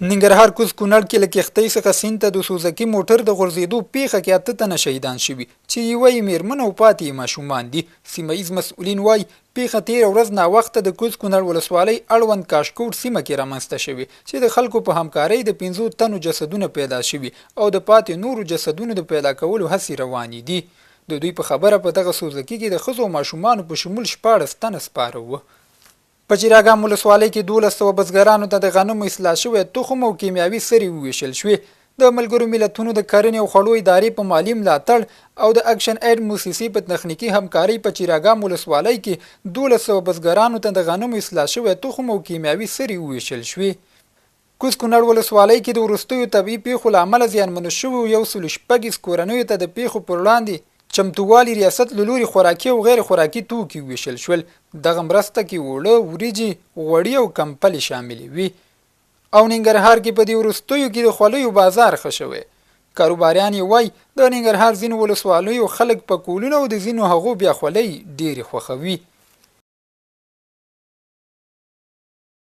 ننګرهار کوز کونړ کې له کښتۍ څخه سیند ته د سوزکي موټر د غورځېدو پیښه کې 8 تنه شهیدان شوي چې یوه یې میرمن او پاتې ماشومان دي. سیمه ییز مسؤلین وایي پیښه تېره ورځ ناوخته د کوز کونړ ولسوالۍ اړوند کاشکوټ سیمه کې رامنځته شوې چې د خلکو په همکارۍ د 15 تنو جسدونه پیدا شوي او د پاتې نورو جسدونو د پیدا کولو هڅې روانې دي. د دوی په خبره په دغه سوزکي کې د ښځو او ماشومانو په شمول 14 تنه سپاره وو. په چراګام ولسوالۍ کې 1200 بزګرانو ته د غنمو اصلاح شوی تخم او کیمیاوي سرې وویشل شوې. د ملګرو ملتونو د کرنې او خوړو ادارې په مالي ملاتړ او د اکشن اید موسسې په تخنیکي همکارۍ په چراګام ولسوالۍ کې 1200 بزګرانو ته د غنمو اصلاح شوی تخم او کیمیاوي سرې وویشل شوې. کوز کونړ ولسوالۍ کې د وروستیو طبیعي پیښو له امله زیانمنو شویو 116 کورنیو ته د پیښو پر وړاندې چمتووالي ریاست له لوري خوراکي او غیر خوراکي توکي ویشل شول. دغه مرسته کې اوړه، وریجې، غوړي او کمپلې شاملې وي. او ننګرهار کې په دې وروستیو کې د خولیو بازار ښه شوی. کاروباریان یې وایي د ننګرهار ځینو ولسوالیو خلک په کولونو او د ځینو هغو بیا خولۍ ډېرې خوښوي.